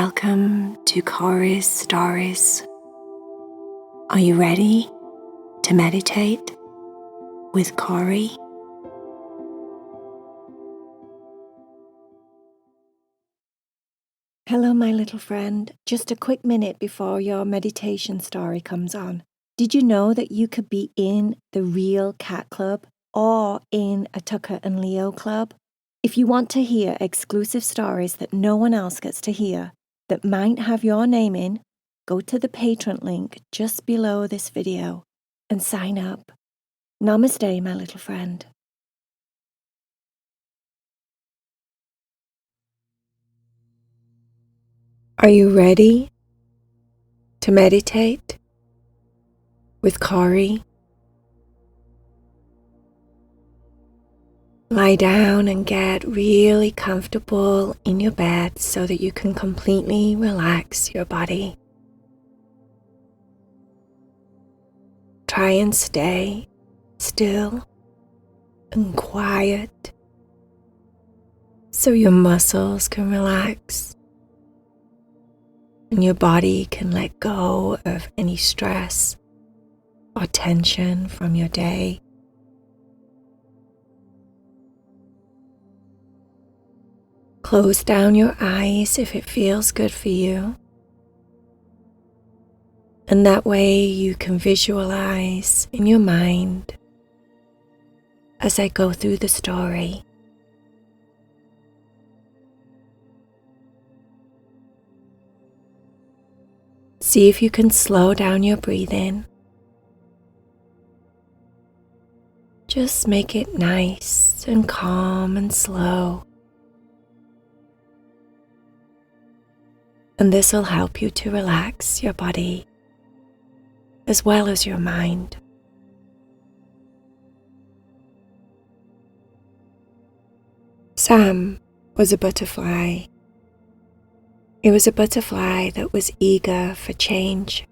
Welcome to Cory's Stories. Are you ready to meditate with Cory? Hello, my little friend. Just a quick minute before your meditation story comes on. Did you know that you could be in the Real Cat Club or in a Tucker and Leo club? If you want to hear exclusive stories that no one else gets to hear, that might have your name in, go to the Patreon link just below this video and sign up. Namaste, my little friend. Are you ready to meditate with Cory? Lie down and get really comfortable in your bed so that you can completely relax your body. Try and stay still and quiet so your muscles can relax and your body can let go of any stress or tension from your day. Close down your eyes if it feels good for you. And that way you can visualize in your mind as I go through the story. See if you can slow down your breathing. Just make it nice and calm and slow. And this will help you to relax your body as well as your mind. Sam was a butterfly. It was a butterfly that was eager for change.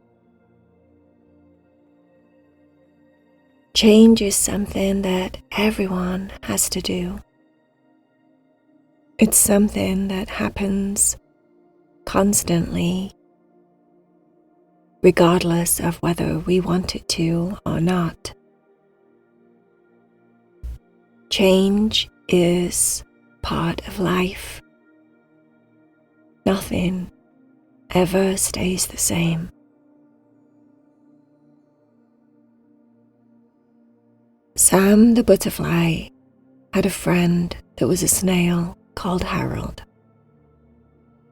Change is something that everyone has to do. It's something that happens constantly, regardless of whether we want it to or not. Change is part of life. Nothing ever stays the same. Sam the butterfly had a friend that was a snail called Harold.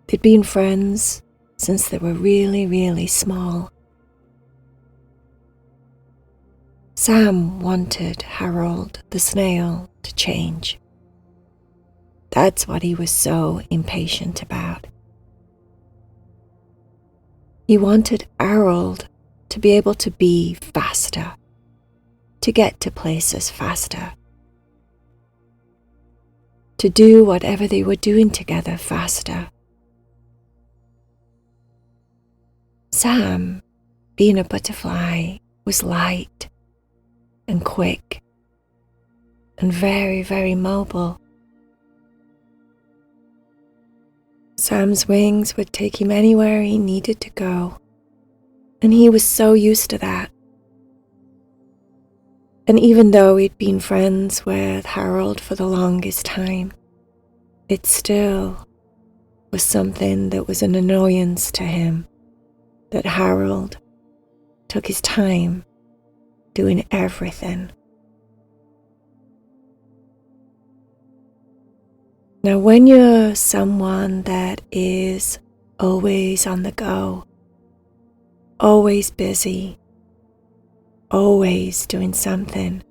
They'd been friends since they were really small. Sam wanted Harold the snail to change. That's what he was so impatient about. He wanted Harold to be able to be faster, to get to places faster, to do whatever they were doing together faster. Sam, being a butterfly, was light and quick and very mobile. Sam's wings would take him anywhere he needed to go, and he was so used to that. And even though he'd been friends with Harold for the longest time, it still was something that was an annoyance to him that Harold took his time doing everything. Now, when you're someone that is always on the go, always busy, always doing something,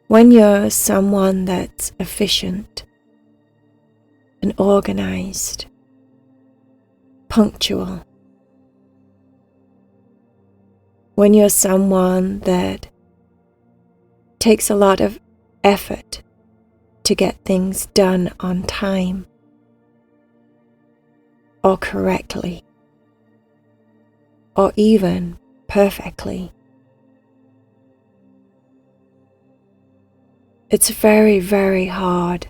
when you're someone that's efficient and organized, punctual, when you're someone that takes a lot of effort to get things done on time or correctly or even perfectly, it's very hard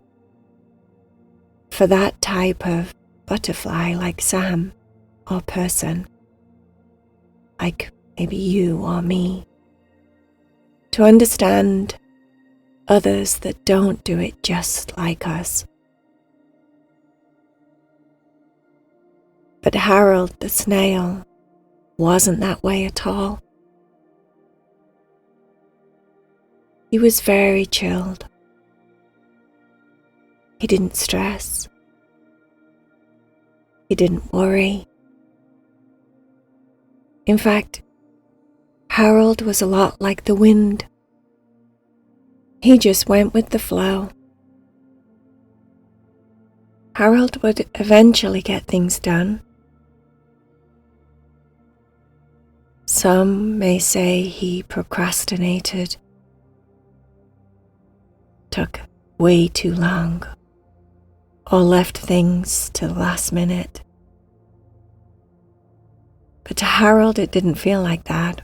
for that type of butterfly like Sam, or person, like maybe you or me, to understand others that don't do it just like us. But Harold the snail wasn't that way at all. He was very chilled. He didn't stress. He didn't worry. In fact, Harold was a lot like the wind. He just went with the flow. Harold would eventually get things done. Some may say he procrastinated, took way too long, or left things to the last minute. But to Harold, it didn't feel like that.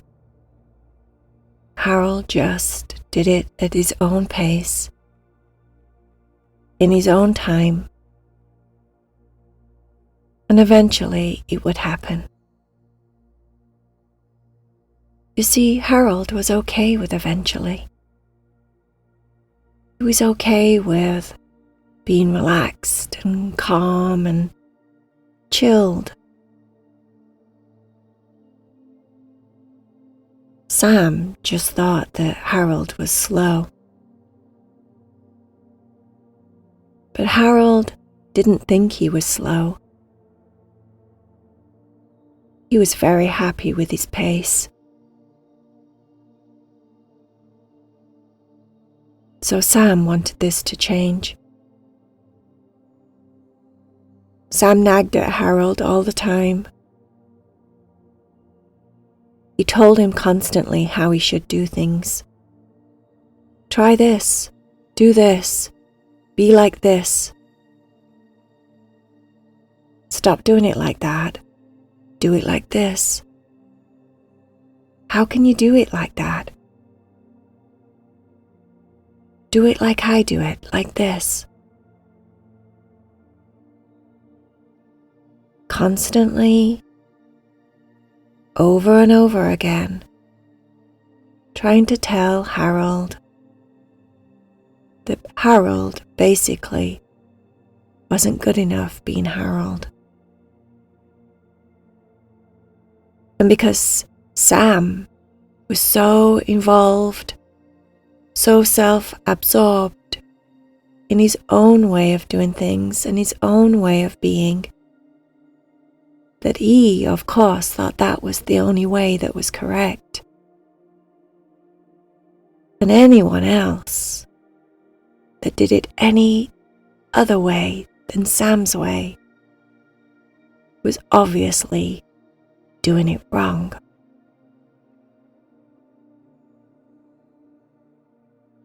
Harold just did it at his own pace, in his own time, and eventually it would happen. You see, Harold was okay with eventually. He was okay with being relaxed and calm and chilled. Sam just thought that Harold was slow. But Harold didn't think he was slow. He was very happy with his pace. So Sam wanted this to change. Sam nagged at Harold all the time. He told him constantly how he should do things. Try this, do this, be like this. Stop doing it like that, do it like this. How can you do it like that? Do it like I do it, like this. Constantly, over and over again, trying to tell Harold that Harold basically wasn't good enough being Harold. And because Sam was so involved, so self-absorbed in his own way of doing things and his own way of being, that he, of course, thought that was the only way that was correct. And anyone else that did it any other way than Sam's way was obviously doing it wrong.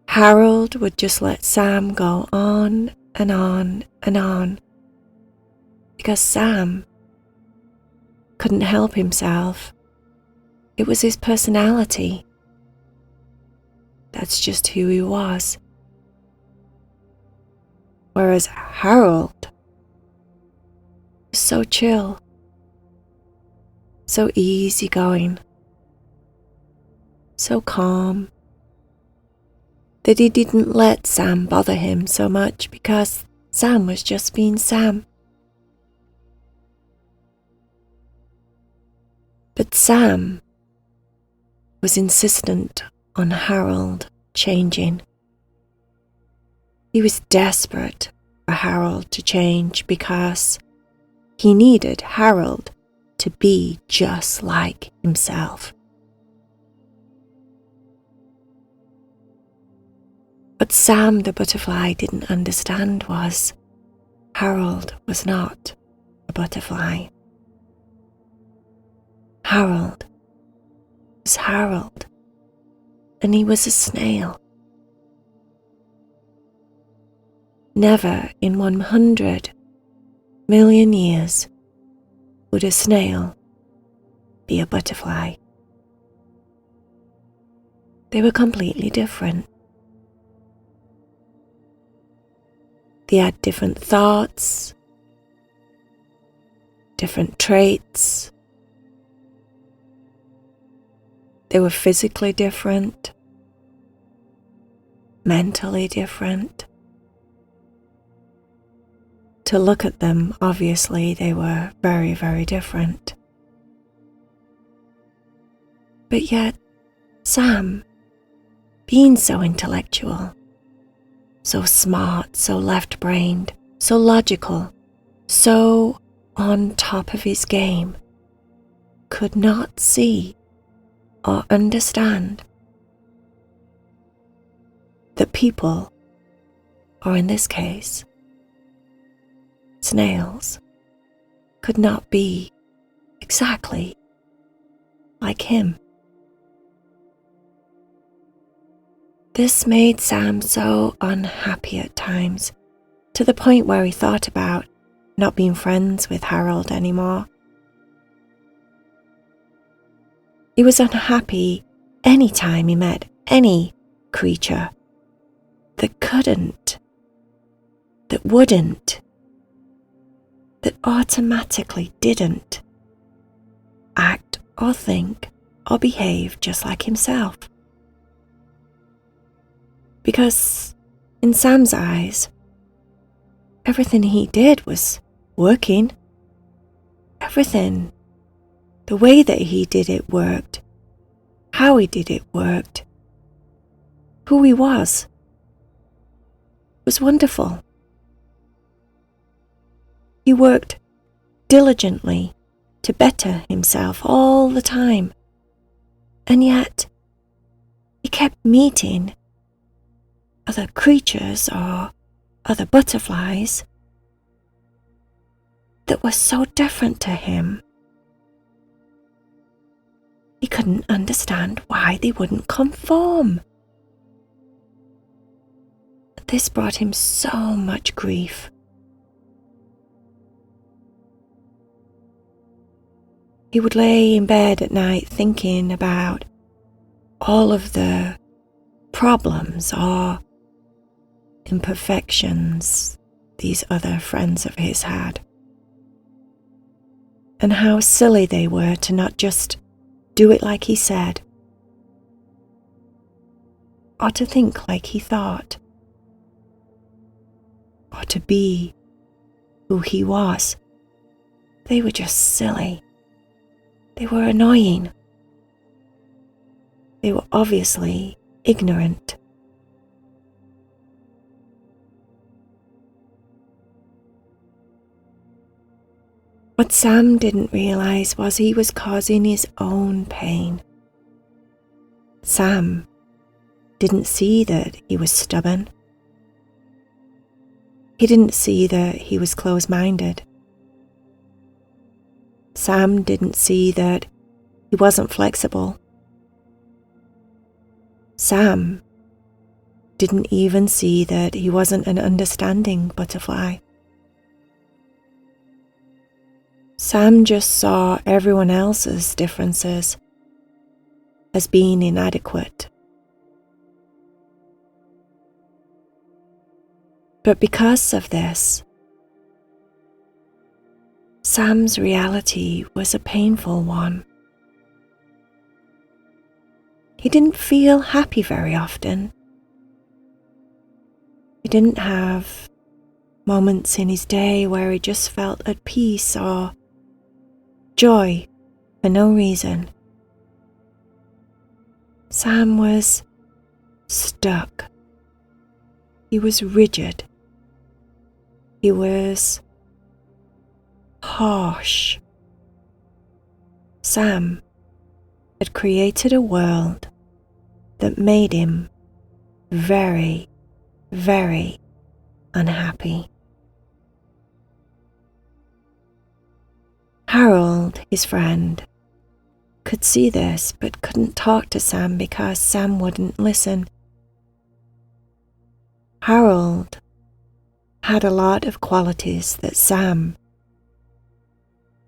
Harold would just let Sam go on and on and on, because Sam couldn't help himself. It was his personality. That's just who he was. Whereas Harold was so chill, so easygoing, so calm, that he didn't let Sam bother him so much, because Sam was just being Sam. But Sam was insistent on Harold changing. He was desperate for Harold to change, because he needed Harold to be just like himself. What Sam the butterfly didn't understand was Harold was not a butterfly. Harold was Harold, and he was a snail. Never in 100 million years would a snail be a butterfly. They were completely different. They had different thoughts, different traits. They were physically different, mentally different. To look at them, obviously, they were very, very different. But yet, Sam, being so intellectual, so smart, so left-brained, so logical, so on top of his game, could not see or understand that people, or in this case, snails, could not be exactly like him. This made Sam so unhappy at times, to the point where he thought about not being friends with Harold anymore. He was unhappy any time he met any creature that couldn't, that wouldn't, that automatically didn't act or think or behave just like himself. Because in Sam's eyes, everything he did was working. Everything, the way that he did it worked, how he did it worked, who he was wonderful. He worked diligently to better himself all the time, and yet he kept meeting other creatures or other butterflies that were so different to him. He couldn't understand why they wouldn't conform. This brought him so much grief. He would lay in bed at night thinking about all of the problems or imperfections these other friends of his had, and how silly they were to not just do it like he said, or to think like he thought, or to be who he was. They were just silly. They were annoying. They were obviously ignorant. What Sam didn't realize was he was causing his own pain. Sam didn't see that he was stubborn. He didn't see that he was close-minded. Sam didn't see that he wasn't flexible. Sam didn't even see that he wasn't an understanding butterfly. Sam just saw everyone else's differences as being inadequate. But because of this, Sam's reality was a painful one. He didn't feel happy very often. He didn't have moments in his day where he just felt at peace or joy for no reason. Sam was stuck. He was rigid. He was harsh. Sam had created a world that made him very, very unhappy. Harold, his friend, could see this but couldn't talk to Sam because Sam wouldn't listen. Harold had a lot of qualities that Sam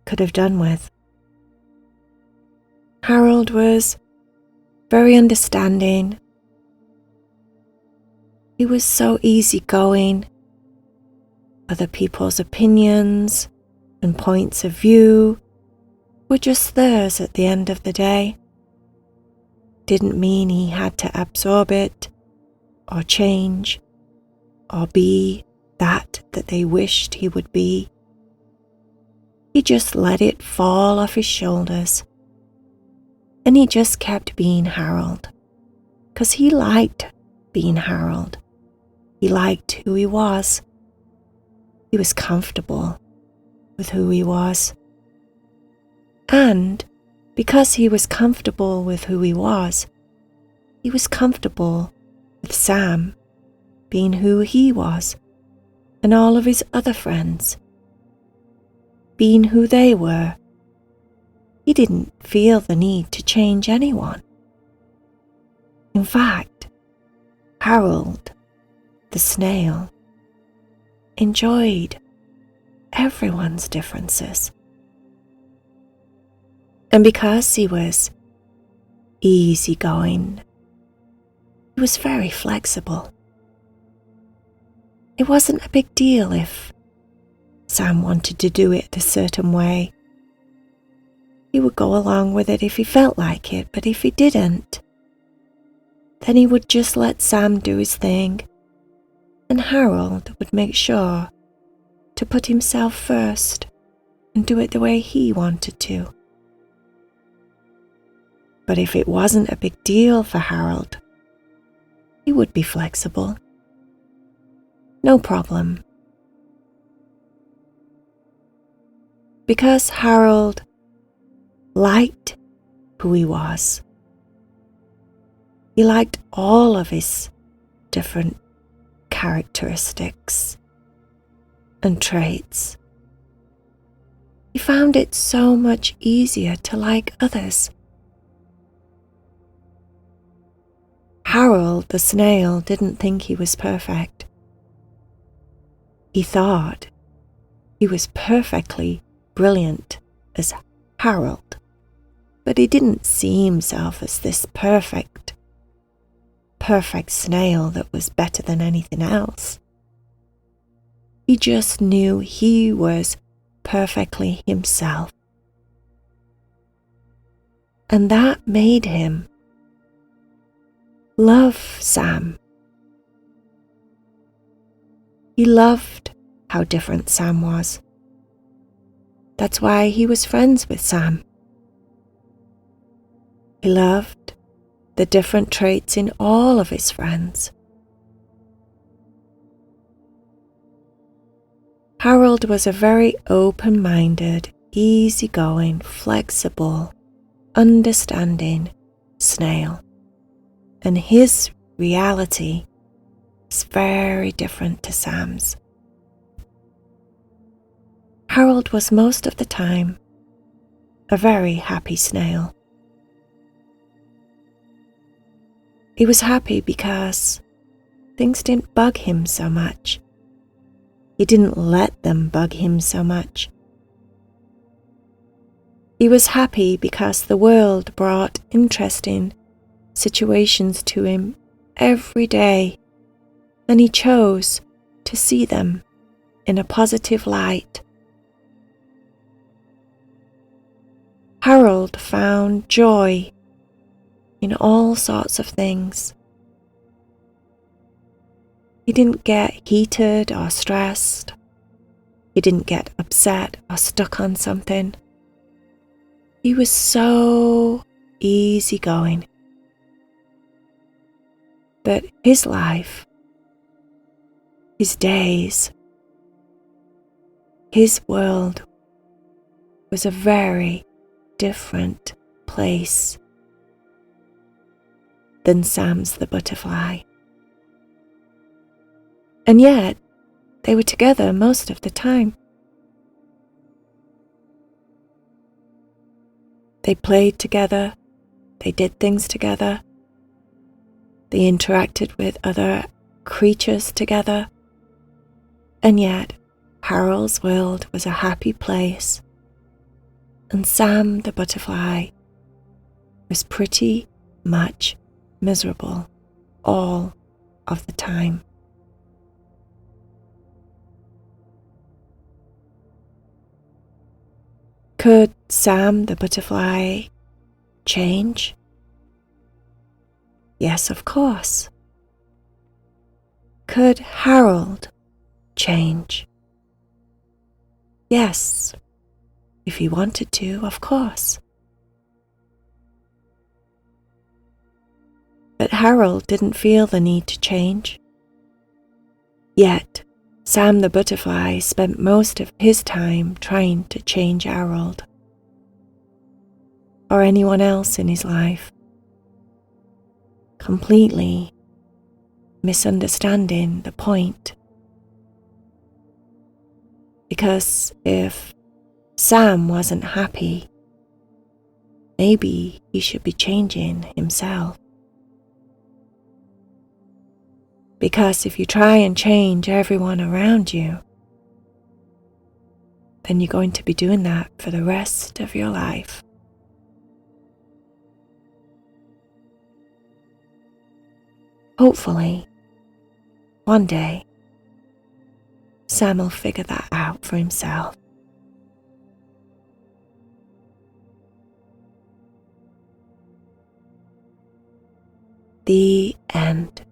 could have done with. Harold was very understanding. He was so easygoing. Other people's opinions and points of view were just theirs at the end of the day. Didn't mean he had to absorb it, or change, or be that they wished he would be. He just let it fall off his shoulders, and he just kept being Harold, 'cause he liked being Harold. He liked who he was. He was comfortable with who he was. And because he was comfortable with who he was comfortable with Sam being who he was, and all of his other friends being who they were. He didn't feel the need to change anyone. In fact, Harold, the snail, enjoyed everyone's differences. And because he was easygoing, he was very flexible. It wasn't a big deal if Sam wanted to do it a certain way. He would go along with it if he felt like it, but if he didn't, then he would just let Sam do his thing, and Harold would make sure to put himself first and do it the way he wanted to. But if it wasn't a big deal for Harold, he would be flexible. No problem. Because Harold liked who he was. He liked all of his different characteristics and traits. He found it so much easier to like others. Harold the snail didn't think he was perfect. He thought he was perfectly brilliant as Harold, but he didn't see himself as this perfect snail that was better than anything else. He just knew he was perfectly himself. And that made him love Sam. He loved how different Sam was. That's why he was friends with Sam. He loved the different traits in all of his friends. Harold was a very open-minded, easygoing, flexible, understanding snail, and his reality is very different to Sam's. Harold was most of the time a very happy snail. He was happy because things didn't bug him so much. He didn't let them bug him so much. He was happy because the world brought interesting situations to him every day, and he chose to see them in a positive light. Harold found joy in all sorts of things. He didn't get heated or stressed. He didn't get upset or stuck on something. He was so easygoing. But his life, his days, his world was a very different place than Sam's the butterfly. And yet, they were together most of the time. They played together, they did things together, they interacted with other creatures together, and yet Harold's world was a happy place, and Sam the butterfly was pretty much miserable all of the time. Could Sam the butterfly change? Yes, of course. Could Harold change? Yes, if he wanted to, of course. But Harold didn't feel the need to change. Yet, Sam the butterfly spent most of his time trying to change Harold, or anyone else in his life, completely misunderstanding the point. Because if Sam wasn't happy, maybe he should be changing himself. Because if you try and change everyone around you, then you're going to be doing that for the rest of your life. Hopefully, one day, Sam will figure that out for himself. The end.